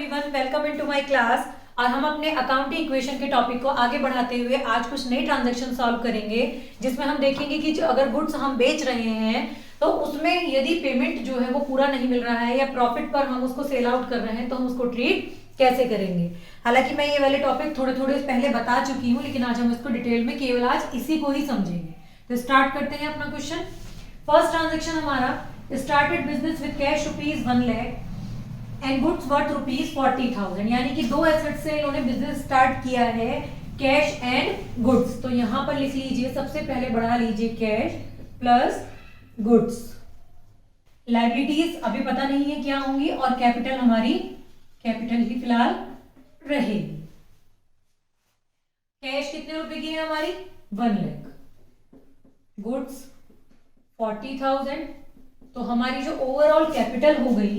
Everyone, welcome into my class. और हम अपने अकाउंटिंग इक्वेशन के टॉपिक को आगे बढ़ाते हुए आज कुछ नई ट्रांजैक्शन सॉल्व करेंगे, जिसमें हम देखेंगे कि जो अगर गुड्स हम बेच रहे हैं तो उसमें यदि पेमेंट जो है वो पूरा नहीं मिल रहा है या प्रॉफिट पर हम उसको सेल आउट कर रहे हैं तो हम उसको ट्रीट कैसे करेंगे। हालांकि मैं ये वाले टॉपिक थोड़े थोड़े पहले बता चुकी हूँ, लेकिन आज हम इसको डिटेल में केवल आज इसी को ही समझेंगे। तो स्टार्ट करते हैं अपना क्वेश्चन। फर्स्ट ट्रांजेक्शन हमारा started business with cash ₹1 lakh and goods worth ₹40,000, यानी कि दो एसेट से इन्होंने बिजनेस स्टार्ट किया है, कैश एंड गुड्स। तो यहां पर लिख लीजिए, सबसे पहले बढ़ा लीजिए कैश प्लस गुड्स। लायबिलिटीज अभी पता नहीं है क्या होंगी और कैपिटल हमारी कैपिटल ही फिलहाल रहेगी। कैश कितने रुपए की है हमारी 1 लाख, गुड्स 40,000, तो हमारी जो ओवरऑल कैपिटल हो गई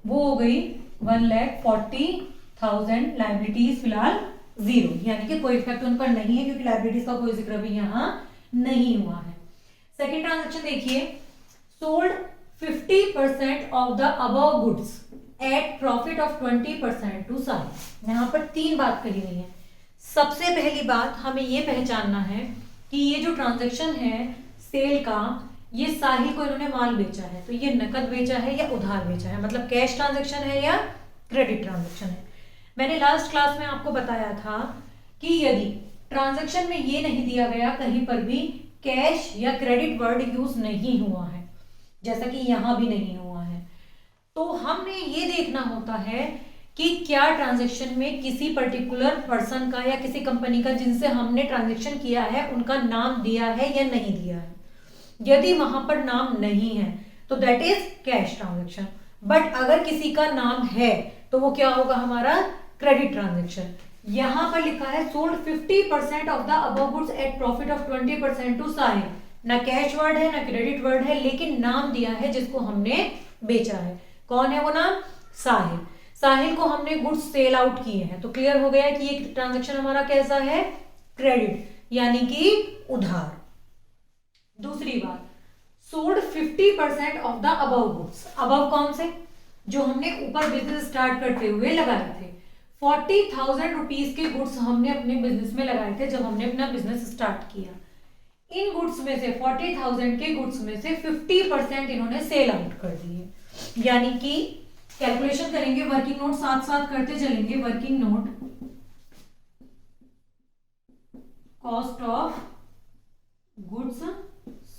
वो हो गई 1,40,000। लायबिलिटीज फिलहाल 0, यानी कि कोई इफेक्ट उन पर नहीं है क्योंकि लायबिलिटीज का कोई जिक्र भी यहाँ नहीं हुआ है। सेकेंड ट्रांजेक्शन देखिए, sold 50% of the above goods at profit of 20% to Sahil. यहाँ पर 3 बात कही गई है। सबसे पहली बात हमें ये पहचानना है कि ये जो ट्रांजेक्शन है सेल का, ये साहिल को इन्होंने माल बेचा है, तो ये नकद बेचा है या उधार बेचा है, मतलब कैश ट्रांजैक्शन है या क्रेडिट ट्रांजैक्शन है। मैंने लास्ट क्लास में आपको बताया था कि यदि ट्रांजैक्शन में ये नहीं दिया गया कहीं पर भी कैश या क्रेडिट वर्ड यूज नहीं हुआ है, जैसा कि यहां भी नहीं हुआ है, तो हमने ये देखना होता है कि क्या ट्रांजैक्शन में किसी पर्टिकुलर पर्सन का या किसी कंपनी का जिनसे हमने ट्रांजैक्शन किया है उनका नाम दिया है या नहीं दिया है। यदि वहां पर नाम नहीं है तो that is cash transaction, but अगर किसी का नाम है तो वो क्या होगा हमारा क्रेडिट ट्रांजैक्शन। यहां पर लिखा है sold 50% of the above goods at profit of 20% to Sahil. ना कैश वर्ड है ना क्रेडिट वर्ड है, लेकिन नाम दिया है जिसको हमने बेचा है। कौन है वो नाम? साहिल। साहिल को हमने गुड्स सेल आउट किए हैं, तो क्लियर हो गया कि ये ट्रांजैक्शन हमारा कैसा है? क्रेडिट, यानी कि उधार। दूसरी बात, sold 50% of the above goods. Above कौन से? जो हमने ऊपर बिजनेस स्टार्ट करते हुए लगाए थे। 40,000 रुपीज के गुड्स हमने अपने बिजनेस में लगाए थे जब हमने अपना बिजनेस स्टार्ट किया। इन गुड्स में से 40,000 के गुड्स में से 50% इन्होंने सेल आउट कर दिए, यानी कि कैलकुलेशन करेंगे, वर्किंग नोट साथ साथ करते चलेंगे। Working note cost of goods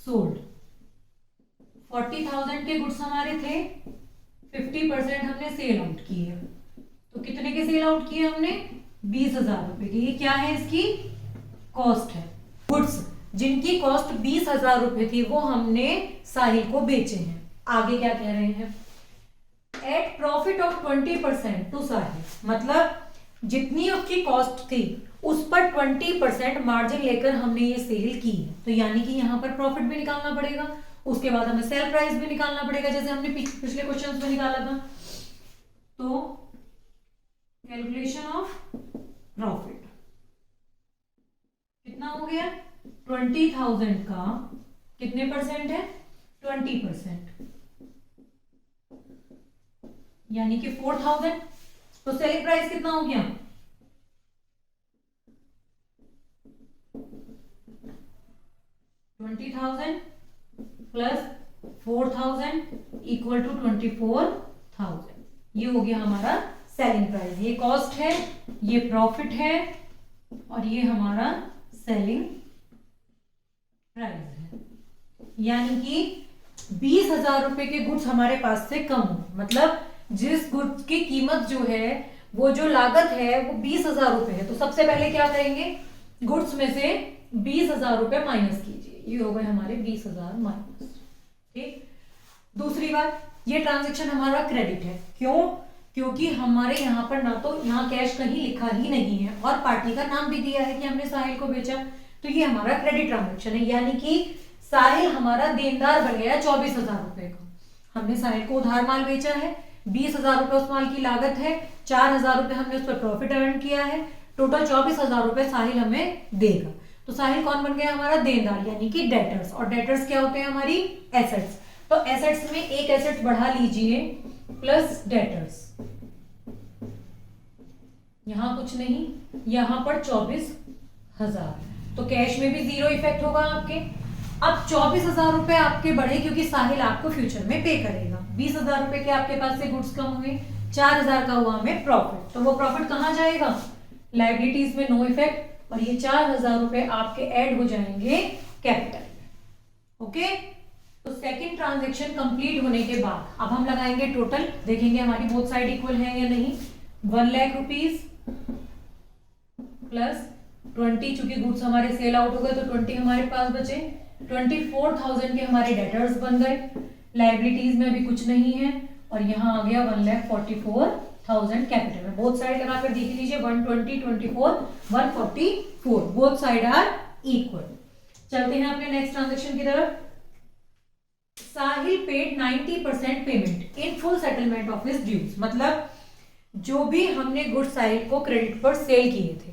sold, 40,000 के गुड्स हमारे थे, 50% हमने सेल आउट किए। तो कितने के सेल आउट किए हमने? 20,000 रुपए के। ये क्या है? इसकी कॉस्ट है। गुड्स जिनकी कॉस्ट 20,000 रुपए थी वो हमने साहिल को बेचे हैं। आगे क्या कह रहे हैं? एट प्रॉफिट ऑफ 20% टू साहिल, मतलब जितनी उसकी कॉस्ट थी उस पर 20% मार्जिन लेकर हमने ये सेल की है, तो यानी कि यहाँ पर प्रॉफिट भी निकालना पड़ेगा, उसके बाद हमें सेल प्राइस भी निकालना पड़ेगा, जैसे हमने पिछले क्वेश्चंस में निकाला था। तो कैलकुलेशन ऑफ प्रॉफिट कितना हो गया? 20,000 का कितने परसेंट है? 20%, यानी कि 4,000। तो सेलिंग प्राइस कितना हो गया? 20,000 प्लस 4,000 इक्वल टू 24,000। ये हो गया हमारा सेलिंग प्राइस। ये कॉस्ट है, ये प्रॉफिट है और ये हमारा सेलिंग प्राइस है। यानी कि 20,000 रुपए के गुड्स हमारे पास से कम हो, मतलब जिस गुड्स की कीमत जो है, वो जो लागत है वो 20,000 रुपए है, तो सबसे पहले क्या करेंगे? गुड्स में से 20,000 रुपए माइनस कीजिए। ये हो गए हमारे 20,000 माइनस। ठीक। दूसरी बात, ये ट्रांजैक्शन हमारा क्रेडिट है। क्यों? क्योंकि हमारे यहाँ पर ना तो यहाँ कैश कहीं लिखा ही नहीं है और पार्टी का नाम भी दिया है कि हमने साहिल को बेचा, तो ये हमारा क्रेडिट ट्रांजैक्शन है, यानी कि साहिल हमारा देनदार बन गया 24,000 रुपए का। हमने साहिल को उधार माल बेचा है, 20,000 रुपए उस माल की लागत है, 4,000 रुपए हमने उस पर प्रॉफिट अर्न किया है, टोटल 24,000 रुपए साहिल हमें देगा। तो साहिल कौन बन गया? हमारा देनदार, यानी कि डेटर्स। और डेटर्स क्या होते हैं? हमारी एसेट्स। तो एसेट्स में एक एसेट्स बढ़ा लीजिए प्लस डेटर्स, यहाँ कुछ नहीं, यहाँ पर 24,000, तो कैश में भी जीरो इफेक्ट होगा आपके। अब 24,000 रुपए आपके बढ़े क्योंकि साहिल आपको फ्यूचर में पे करेगा। 20,000 रुपए के आपके पास से गुड्स कम हुए, 4,000 का हुआ हमें प्रॉफिट, तो वो प्रॉफिट कहाँ जाएगा, लायबिलिटीज में, नो इफेक्ट, और ये 4,000 रुपए आपके ऐड हो जाएंगे कैपिटल में। ओके, तो सेकंड ट्रांजेक्शन कंप्लीट होने के बाद अब हम लगाएंगे टोटल, देखेंगे हमारी बोथ साइड इक्वल है या नहीं। 1 लाख रुपीज प्लस 20, चूंकि गुड्स हमारे सेल आउट हो गए तो 20 हमारे पास बचे, 24,000 के हमारे डेटर्स बन गए, लायबिलिटीज में अभी कुछ नहीं है, और यहाँ आ गया 1,44,000 कैपिटल में। बोथ साइड लगाकर देख लीजिए, 120, 24, 144, बोथ साइड आर इक्वल। चलते हैं अपने नेक्स्ट ट्रांजेक्शन की तरफ। Sahil paid 90% payment in full settlement of his dues, मतलब जो भी हमने गुड साहिल को क्रेडिट पर सेल किए थे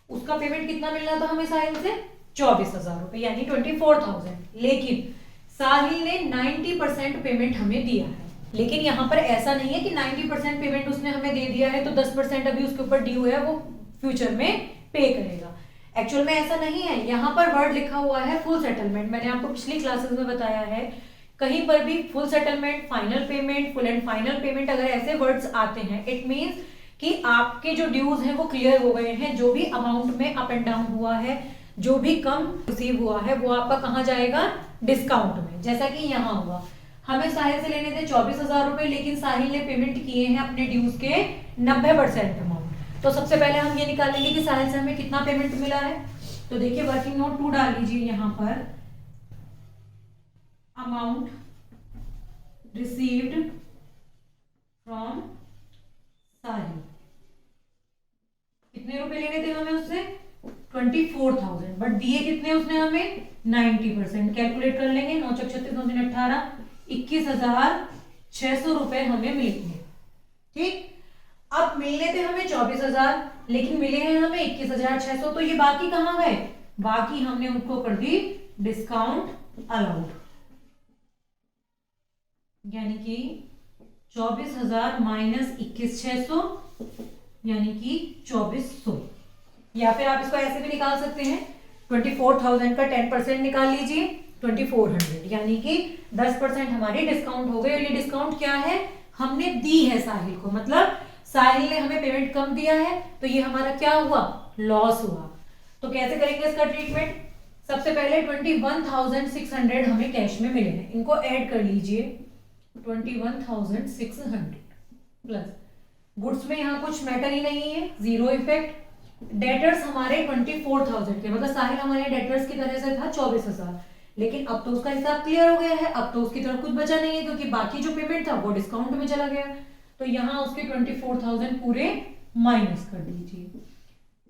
उसका पेमेंट कितना मिलना था हमें साहिल से, 24,000 रुपए, यानी 24,000, लेकिन साहिल ने 90% पेमेंट हमें दिया है। लेकिन यहाँ पर ऐसा नहीं है कि 90% पेमेंट उसने हमें दे दिया है तो 10% अभी उसके ऊपर ड्यू है, वो फ्यूचर में पे करेगा। एक्चुअल में ऐसा नहीं है, यहाँ पर वर्ड लिखा हुआ है फुल सेटलमेंट। मैंने आपको पिछली क्लासेस में बताया है, कहीं पर भी full settlement, final payment, full and final payment, अगर ऐसे वर्ड्स आते हैं इट मींस कि आपके जो ड्यूज हैं वो क्लियर हो गए हैं, जो भी अमाउंट में अप एंड डाउन हुआ है, जो भी कम रिसीव हुआ है वो आपका कहाँ जाएगा, डिस्काउंट में। जैसा कि यहाँ हुआ, हमें साहिल से लेने थे 24,000 रुपए, लेकिन साहिल ने पेमेंट किए हैं अपने ड्यूज के 90% अमाउंट। तो सबसे पहले हम ये निकालेंगे कि साहिल से हमें कितना पेमेंट मिला है। तो देखिए वर्किंग नोट 2 डाल लीजिए यहाँ पर, अमाउंट रिसीव्ड फ्रॉम साहिल, कितने रुपए लेने थे हमें उससे, 24,000, बट दिए कितने उसने हमें, 90%। कैलकुलेट कर लेंगे, 9 चक 36, 9 3 18, 21,600 रुपए हमें मिलेंगे। ठीक, अब मिलने थे हमें 24,000, लेकिन मिले हैं हमें 21,600, तो ये बाकी कहाँ गए, बाकी हमने उनको कर दी डिस्काउंट अलाउड, यानी कि 24,000 माइनस 21,600 यानी कि 2,400, या फिर आप इसको ऐसे भी निकाल सकते हैं, 24,000 का 10% निकाल लीजिए, 2,400, यानी कि 10% हमारे डिस्काउंट हो गए। और ये डिस्काउंट क्या है, हमने दी है साहिल को, मतलब साहिल ने हमें पेमेंट कम दिया है तो ये हमारा क्या हुआ, लॉस हुआ। तो कैसे करेंगे इसका ट्रीटमेंट, सबसे पहले 21,600 हमें कैश में मिले हैं, इनको ऐड कर लीजिए, 21,600 प्लस गुड्स में यहाँ कुछ मैटर ही नहीं है, जीरो इफेक्ट। डेटर्स हमारे 24,000 के, मतलब साहिल हमारे डेटर्स की तरह से था 24,000, लेकिन अब तो उसका हिसाब क्लियर हो गया है, अब तो उसकी तरफ कुछ बचा नहीं है क्योंकि बाकी जो पेमेंट था वो डिस्काउंट में चला गया। तो यहाँ उसके 24,000 पूरे माइनस कर दीजिए,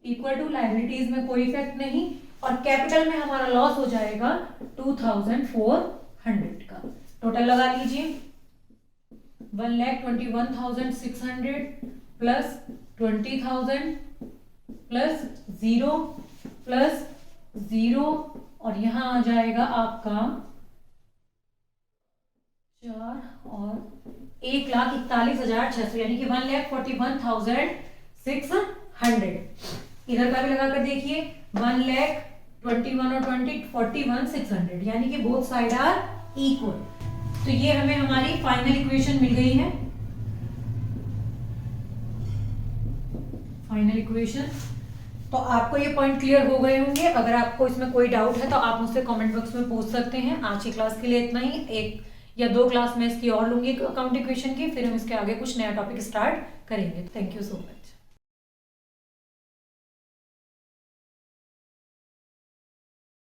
इक्वल टू लायबिलिटीज में कोई इफेक्ट नहीं, और कैपिटल में हमारा लॉस हो जाएगा 2,400 का। टोटल लगा लीजिए, 1,21,600 प्लस 20,000 प्लस 0 और यहाँ आ जाएगा आपका 4 और 1,41,600, यानी कि 1,41,600। इधर का भी लगा कर देखिए, 1,21 और 20 41,600, यानी कि बोथ साइड आर इक्वल। तो ये हमें हमारी फाइनल इक्वेशन मिल गई है, फाइनल इक्वेशन। तो आपको ये पॉइंट क्लियर हो गए होंगे। अगर आपको इसमें कोई डाउट है तो आप मुझसे कमेंट बॉक्स में पूछ सकते हैं। आज की क्लास के लिए इतना ही, 1 या 2 क्लास में इसकी और लूंगी अकाउंट इक्वेशन की, फिर हम इसके आगे कुछ नया टॉपिक स्टार्ट करेंगे। Thank you so much.